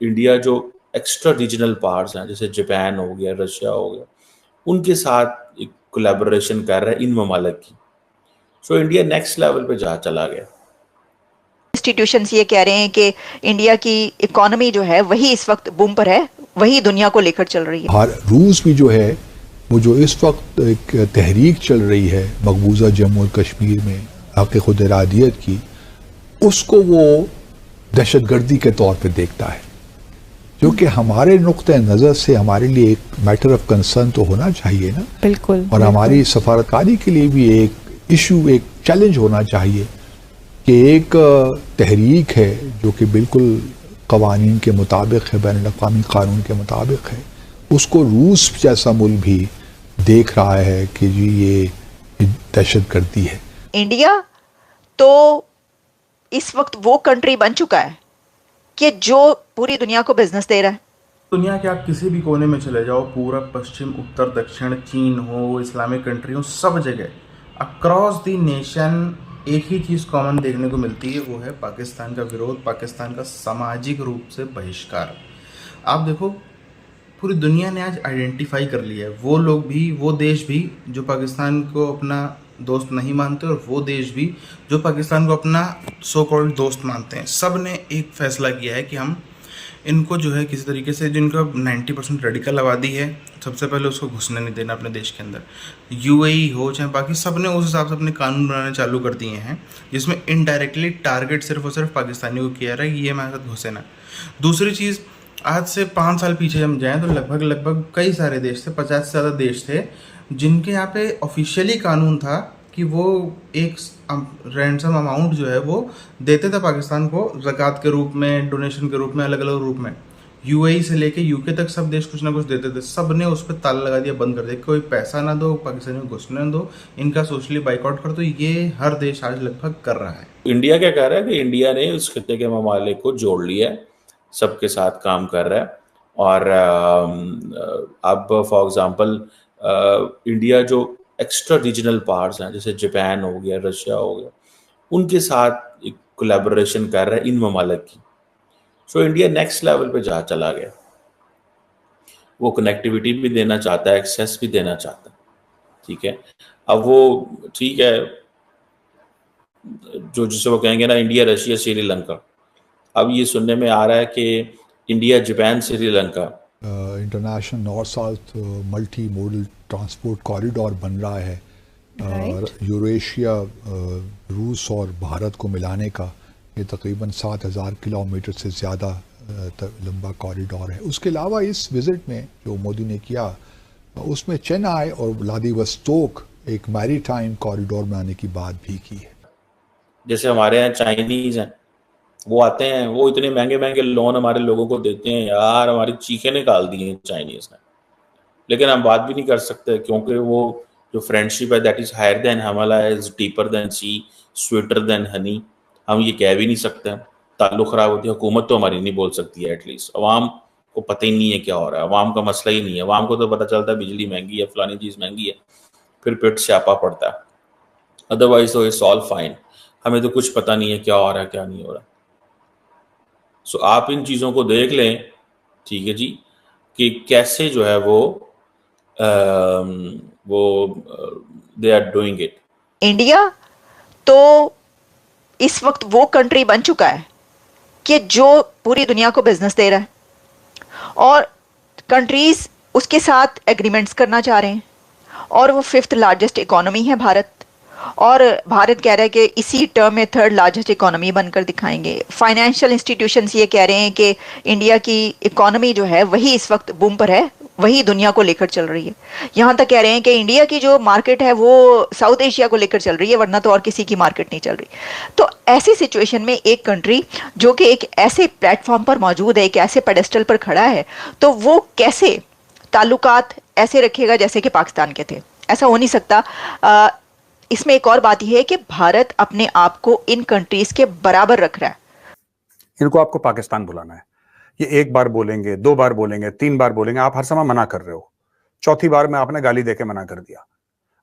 India जो extra regional parts हैं जैसे जापान हो गया, रशिया हो गया, उनके साथ एक कोलैबोरेशन कर रहा है इन ममालिक की। सो इंडिया नेक्स्ट लेवल पे जा चला गया। इंस्टीट्यूशंस ये कह रहे हैं कि इंडिया की इकोनॉमी जो है वही इस वक्त बूम पर है, वही दुनिया को लेकर चल रही है। रूस भी जो है वो जो इस वक्त एक तहरीक चल रही है मकबूजा जम्मू और कश्मीर में हक़ खुद इरादियत की, उसको वो दहशतगर्दी के तौर पे देखता है, जो कि हमारे नुक्ते नज़र से हमारे लिए एक मैटर ऑफ कंसर्न तो होना चाहिए ना। बिल्कुल। और हमारी सफारतकारी के लिए भी एक इशू, एक चैलेंज होना चाहिए कि एक तहरीक है जो कि बिल्कुल कवानीन के मुताबिक है, बैन अल-अक़वामी कानून के मुताबिक है, उसको रूस जैसा मुल्क भी देख रहा है कि जी ये दहशतगर्दी है। इंडिया तो इस वक्त वो कंट्री बन चुका है कि जो पूरी दुनिया को बिजनेस दे रहा है। दुनिया के आप किसी भी कोने में चले जाओ, पूरब, पश्चिम, उत्तर, दक्षिण, चीन हो, इस्लामिक कंट्री हो, सब जगह अक्रॉस द नेशन एक ही चीज़ कॉमन देखने को मिलती है, वो है पाकिस्तान का विरोध, पाकिस्तान का सामाजिक रूप से बहिष्कार। आप देखो पूरी दुनिया ने आज आइडेंटिफाई कर लिया है, वो लोग भी, वो देश भी जो पाकिस्तान को अपना दोस्त नहीं मानते और वो देश भी जो पाकिस्तान को अपना सो कॉल्ड दोस्त मानते हैं, सब ने एक फैसला किया है कि हम इनको जो है किसी तरीके से, जिनका 90% रेडिकल आबादी है, सबसे पहले उसको घुसने नहीं देना अपने देश के अंदर। यूएई हो चाहे बाकी, सब ने उस हिसाब से अपने कानून बनाने चालू कर दिए हैं जिसमें इनडायरेक्टली टारगेट सिर्फ और सिर्फ पाकिस्तानियों को किया रहा है कि ये हमारे साथ घुसे ना। दूसरी चीज़, आज से 5 साल पीछे हम जाएँ तो लगभग कई सारे देश थे, 50 से ज़्यादा देश थे जिनके यहाँ पे ऑफिशियली कानून था कि वो एक रैंसम अमाउंट जो है वो देते थे पाकिस्तान को ज़कात के रूप में, डोनेशन के रूप में, अलग अलग रूप में। यूएई से लेके यूके तक सब देश कुछ ना कुछ देते थे, सब ने उस पर ताला लगा दिया, बंद कर दिया, कोई पैसा ना दो, पाकिस्तान में घुसने ना दो, इनका सोशली बाइकआउट कर दो। ये हर देश आज लगभग कर रहा है। इंडिया क्या कह रहा है कि इंडिया ने उस खित्ते के ममालिक को जोड़ लिया है, सबके साथ काम कर रहा है। और अब फॉर एग्जांपल इंडिया जो एक्स्ट्रा रीजनल पार्ट्स हैं जैसे जापान हो गया, रशिया हो गया, उनके साथ एक कोलैबोरेशन कर रहा है इन ममालिक की। सो इंडिया नेक्स्ट लेवल पे जा चला गया। वो कनेक्टिविटी भी देना चाहता है, एक्सेस भी देना चाहता है, ठीक है। अब वो ठीक है, जो जिसे वो कहेंगे ना इंडिया रशिया श्रीलंका, अब ये सुनने में आ रहा है कि India Japan Sri Lanka international north south multi modal transport corridor बन रहा है। यूरेशिया, रूस और भारत को मिलाने का ये तकरीबन 7,000 किलोमीटर से ज़्यादा लंबा कॉरिडोर है। उसके अलावा इस विज़िट में जो मोदी ने किया उसमें चेन्नई और व्लादिवोस्तोक एक मैरीटाइम कॉरिडोर बनाने की बात भी की है। जैसे हमारे यहाँ चाइनीज़ हैं, वो आते हैं, वो इतने महंगे महंगे लोन हमारे लोगों को देते हैं यार, हमारी चीखें निकाल दी हैं चाइनीज़ ने। लेकिन हम बात भी नहीं कर सकते क्योंकि वो जो फ्रेंडशिप है that is higher than Himalaya, is deeper than sea, sweeter than honey, हम ये कह भी नहीं सकते। ताल्लुक़ ख़राब होती है, हुकूमत तो हमारी नहीं बोल सकती है, एटलीस्ट अवाम को पता ही नहीं है क्या हो रहा है, अवाम का मसला ही नहीं है। अवाम को तो पता चलता है बिजली महंगी है, फलानी चीज़ महंगी है, फिर पेट स्यापा पड़ता है, अदरवाइज तो इट्स ऑल फाइन। हमें तो कुछ पता नहीं है क्या हो रहा है क्या नहीं हो रहा। सो आप इन चीज़ों को देख लें, ठीक है जी, कि कैसे जो है वो they are doing it. India तो इस वक्त वो कंट्री बन चुका है कि जो पूरी दुनिया को बिजनेस दे रहा है और कंट्रीज उसके साथ एग्रीमेंट्स करना चाह रहे हैं, और वो 5th लार्जेस्ट इकोनॉमी है भारत, और भारत कह रहा है कि इसी टर्म में 3rd लार्जेस्ट इकोनॉमी बनकर दिखाएंगे। फाइनेंशियल इंस्टीट्यूशंस ये कह रहे हैं कि इंडिया की इकोनॉमी जो है वही इस वक्त बूम पर है, वही दुनिया को लेकर चल रही है। यहाँ तक कह रहे हैं कि इंडिया की जो मार्केट है वो साउथ एशिया को लेकर चल रही है, वरना तो और किसी की मार्केट नहीं चल रही। तो ऐसी सिचुएशन में एक कंट्री जो कि एक ऐसे प्लेटफॉर्म पर मौजूद है, एक ऐसे पेडेस्टल पर खड़ा है, तो वो कैसे ताल्लुकात ऐसे रखेगा जैसे कि पाकिस्तान के थे? ऐसा हो नहीं सकता। इसमें एक और बात यह है कि भारत अपने आप को इन कंट्रीज के बराबर रख रहा है। इनको आपको पाकिस्तान बुलाना है, ये 1 बार बोलेंगे, 2 बार बोलेंगे, 3 बार बोलेंगे, आप हर समय मना कर रहे हो, 4थी बार में आपने गाली देके मना कर दिया।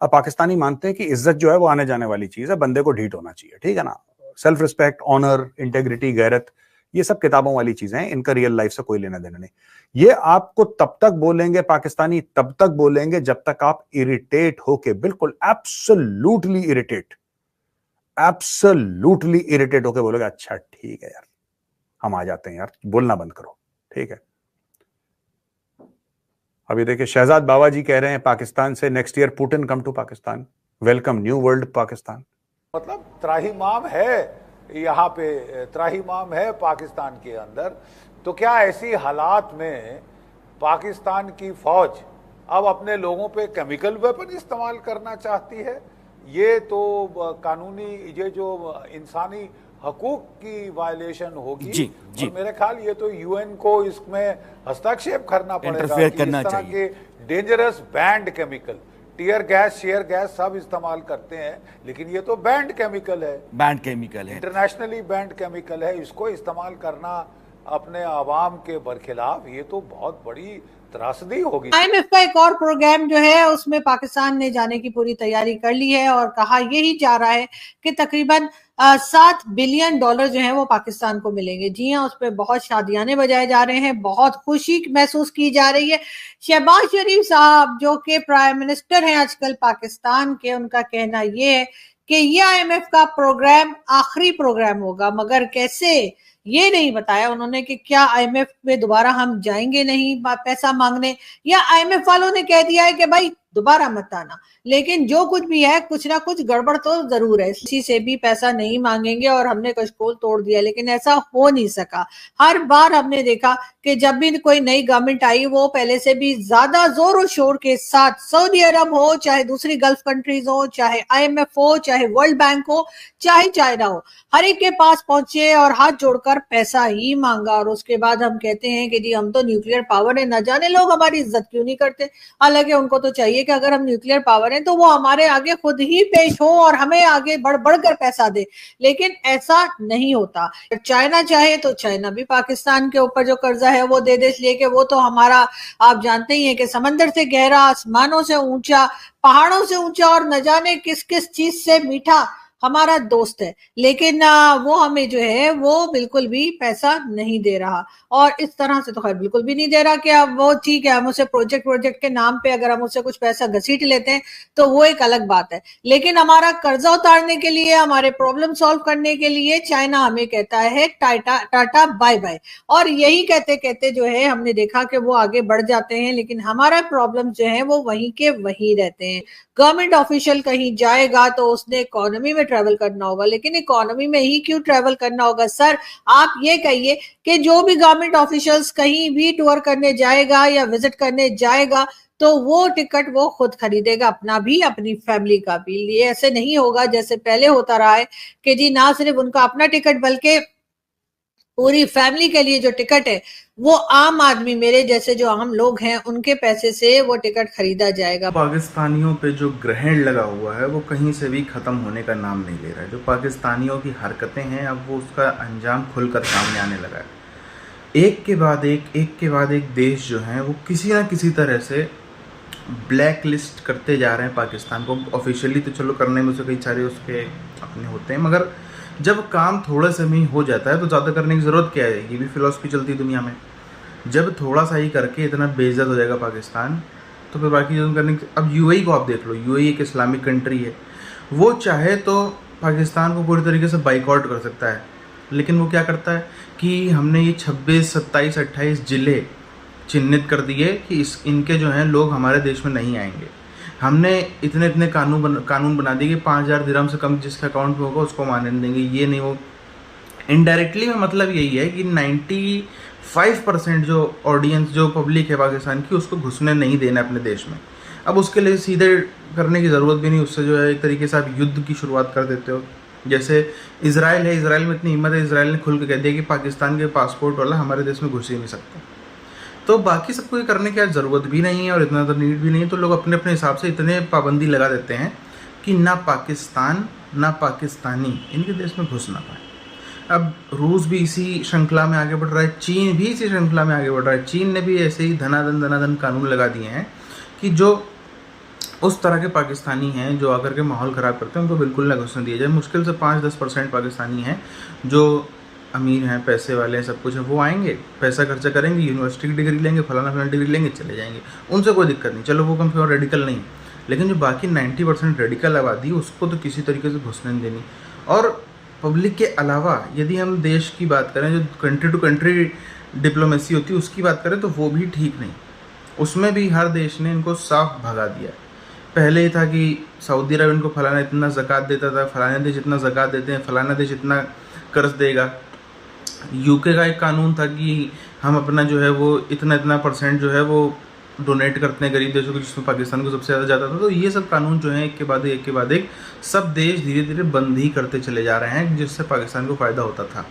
अब पाकिस्तानी मानते हैं कि इज्जत जो है वो आने जाने वाली चीज है, बंदे को ढीठ होना चाहिए, ठीक है ना। सेल्फ रिस्पेक्ट, ऑनर, इंटेग्रिटी, गैरत, ये सब किताबों वाली चीजें हैं, इनका रियल लाइफ से कोई लेना देना नहीं। ये आपको तब तक बोलेंगे पाकिस्तानी, तब तक बोलेंगे जब तक आप इरिटेट होके, बिल्कुल एब्सोल्युटली इरिटेट होके बोलोगे अच्छा ठीक है यार, हम आ जाते हैं यार, बोलना बंद करो, ठीक है। अभी देखिए शहजाद बाबा जी कह रहे हैं पाकिस्तान से next year Putin come to Pakistan, welcome new world Pakistan. मतलब त्राहिमाम है यहाँ पे, त्राहिमाम है पाकिस्तान के अंदर। तो क्या ऐसी हालात में पाकिस्तान की फौज अब अपने लोगों पे केमिकल वेपन इस्तेमाल करना चाहती है? ये तो कानूनी, ये जो इंसानी हकूक की वायलेशन होगी। जी, जी। और मेरे ख्याल ये तो यूएन को इसमें हस्तक्षेप करना पड़ेगा इंटरफेयर कि करना इस तरह चाहिए। के dangerous band chemical, tear gas, share gas सब इस्तेमाल करते हैं, लेकिन ये तो बैंड केमिकल है, बैंड केमिकल है, इंटरनेशनली बैंड केमिकल है। इसको इस्तेमाल करना अपने आवाम के बरखिलाफ, ये तो बहुत बड़ी त्रासदी होगी। IMF का एक और प्रोग्राम जो है उसमें पाकिस्तान ने जाने की पूरी तैयारी कर ली है और कहा यही जा रहा है कि तकरीबन $7 बिलियन जो है वो पाकिस्तान को मिलेंगे। जी हाँ, उस पर बहुत शादियाने बजाए जा रहे हैं, बहुत खुशी महसूस की जा रही है। शहबाज शरीफ साहब जो कि प्राइम मिनिस्टर हैं आजकल पाकिस्तान के, उनका कहना ये है कि ये IMF का प्रोग्राम आखिरी प्रोग्राम होगा, मगर कैसे ये नहीं बताया उन्होंने कि क्या IMF में दोबारा हम जाएंगे नहीं पैसा मांगने, या IMF वालों ने कह दिया है कि भाई दोबारा मत आना। लेकिन जो कुछ भी है, कुछ ना कुछ गड़बड़ तो जरूर है, किसी से भी पैसा नहीं मांगेंगे और हमने कशकोल तोड़ दिया, लेकिन ऐसा हो नहीं सका। हर बार हमने देखा कि जब भी कोई नई गवर्नमेंट आई वो पहले से भी ज्यादा जोर और शोर के साथ, सऊदी अरब हो, चाहे दूसरी गल्फ कंट्रीज हो, चाहे IMF हो, चाहे वर्ल्ड बैंक हो, चाहे चाइना हो, हर एक के पास पहुंचे और हाथ जोड़कर पैसा ही मांगा। और उसके बाद हम कहते हैं कि जी हम तो न्यूक्लियर पावर है, न जाने लोग हमारी इज्जत क्यों नहीं करते। हालांकि उनको तो चाहिए कि अगर हम न्यूक्लियर पावर हैं तो वो हमारे आगे खुद ही पेश हो और हमें आगे बढ़ बढ़कर पैसा दे, लेकिन ऐसा नहीं होता। चाइना चाहे तो चाइना भी पाकिस्तान के ऊपर जो कर्जा है वो दे दे, इसलिए कि वो तो हमारा, आप जानते ही हैं कि समंदर से गहरा, आसमानों से ऊंचा, पहाड़ों से ऊंचा और न जाने किस किस चीज से मीठा हमारा दोस्त है, लेकिन वो हमें जो है वो बिल्कुल भी पैसा नहीं दे रहा। और इस तरह से तो खैर बिल्कुल भी नहीं दे रहा कि अब वो ठीक है, हम उसे प्रोजेक्ट के नाम पे अगर हम उससे कुछ पैसा घसीट लेते हैं तो वो एक अलग बात है, लेकिन हमारा कर्जा उतारने के लिए, हमारे प्रॉब्लम सॉल्व करने के लिए चाइना हमें कहता है टाटा बाय बाय। और यही कहते कहते जो है हमने देखा कि वो आगे बढ़ जाते हैं, लेकिन हमारा प्रॉब्लम जो है वो वहीं के वहीं रहते हैं। गवर्नमेंट ऑफिशियल कहीं जाएगा तो उसने इकोनॉमी में ट्रेवल करना होगा, लेकिन इकोनॉमी में ही क्यों ट्रेवल करना होगा सर? आप ये कहिए कि जो भी गवर्नमेंट ऑफिशियल्स कहीं भी टूर करने जाएगा या विजिट करने जाएगा तो वो टिकट वो खुद खरीदेगा, अपना भी अपनी फैमिली का भी। ये ऐसे नहीं होगा जैसे पहले होता रहा है कि जी ना सिर्फ उनका अपना टिकट बल्कि पूरी फैमिली के लिए जो टिकट है वो आम आदमी, मेरे जैसे जो आम लोग हैं, उनके पैसे से वो टिकट खरीदा जाएगा। पाकिस्तानियों पे जो ग्रहण लगा हुआ है वो कहीं से भी खत्म होने का नाम नहीं ले रहा है। जो पाकिस्तानियों की हरकतें हैं अब वो उसका अंजाम खुलकर सामने आने लगा है। एक के बाद एक देश जो है वो किसी ना किसी तरह से ब्लैक लिस्ट करते जा रहे हैं पाकिस्तान को। ऑफिशियली तो चलो करने में से कई सारे उसके अपने होते हैं, मगर जब काम थोड़ा सा में हो जाता है तो ज़्यादा करने की ज़रूरत क्या है? ये भी फिलॉसफी चलती है दुनिया में। जब थोड़ा सा ही करके इतना बेइज्जत हो जाएगा पाकिस्तान तो फिर बाकी चीज़ों करने की। अब UAE को आप देख लो, UAE एक इस्लामिक कंट्री है, वो चाहे तो पाकिस्तान को पूरी तरीके से बाइकआउट कर सकता है, लेकिन वो क्या करता है कि हमने ये 26, 27, 28 ज़िले चिन्हित कर दिए कि इनके जो हैं लोग हमारे देश में नहीं आएंगे। हमने इतने कानून बना दिए कि 5,000 दिरहम से कम जिसके अकाउंट में होगा उसको मानने देंगे, ये नहीं वो। इनडायरेक्टली में मतलब यही है कि 95% जो ऑडियंस, जो पब्लिक है पाकिस्तान की, उसको घुसने नहीं देना अपने देश में। अब उसके लिए सीधे करने की ज़रूरत भी नहीं, उससे जो है एक तरीके से आप युद्ध की शुरुआत कर देते हो। जैसे इजराइल है, इजराइल में इतनी हिम्मत है, इजराइल ने खुल के कह दिया कि पाकिस्तान के पासपोर्ट वाला हमारे देश में घुस ही नहीं सकता। तो बाकी सबको ये करने की ज़रूरत भी नहीं है और इतना तो नीड भी नहीं है, तो लोग अपने अपने हिसाब से इतने पाबंदी लगा देते हैं कि ना पाकिस्तान ना पाकिस्तानी इनके देश में घुस ना पाए। अब रूस भी इसी श्रृंखला में आगे बढ़ रहा है, चीन भी इसी श्रृंखला में आगे बढ़ रहा है। चीन ने भी ऐसे ही धनाधन कानून लगा दिए हैं कि जो उस तरह के पाकिस्तानी हैं जो आकर के माहौल ख़राब करते हैं उनको बिल्कुल ना घुसने दिया जाए। मुश्किल से 5-10% पाकिस्तानी हैं जो अमीर हैं, पैसे वाले हैं, सब कुछ है, वो आएंगे, पैसा खर्चा करेंगे, यूनिवर्सिटी की डिग्री लेंगे, फलाना डिग्री लेंगे, चले जाएंगे, उनसे कोई दिक्कत नहीं, चलो वो कम से कम रेडिकल नहीं। लेकिन जो बाकी 90% रेडिकल आबादी, उसको तो किसी तरीके से घुसने नहीं देनी। और पब्लिक के अलावा यदि हम देश की बात करें, जो कंट्री टू कंट्री डिप्लोमेसी होती है उसकी बात करें, तो वो भी ठीक नहीं। उसमें भी हर देश ने इनको साफ भगा दिया। पहले ही था कि सऊदी अरब इनको फलाना इतना ज़कात देता था, फलाने देश इतना ज़कात देते हैं, फलाना देश इतना कर्ज देगा। यूके का एक कानून था कि हम अपना जो है वो इतना % जो है वो डोनेट करते हैं गरीब देशों को, जिसमें पाकिस्तान को सबसे ज़्यादा जाता था। तो ये सब कानून जो है एक के बाद एक सब देश धीरे धीरे बंद ही करते चले जा रहे हैं, जिससे पाकिस्तान को फ़ायदा होता था।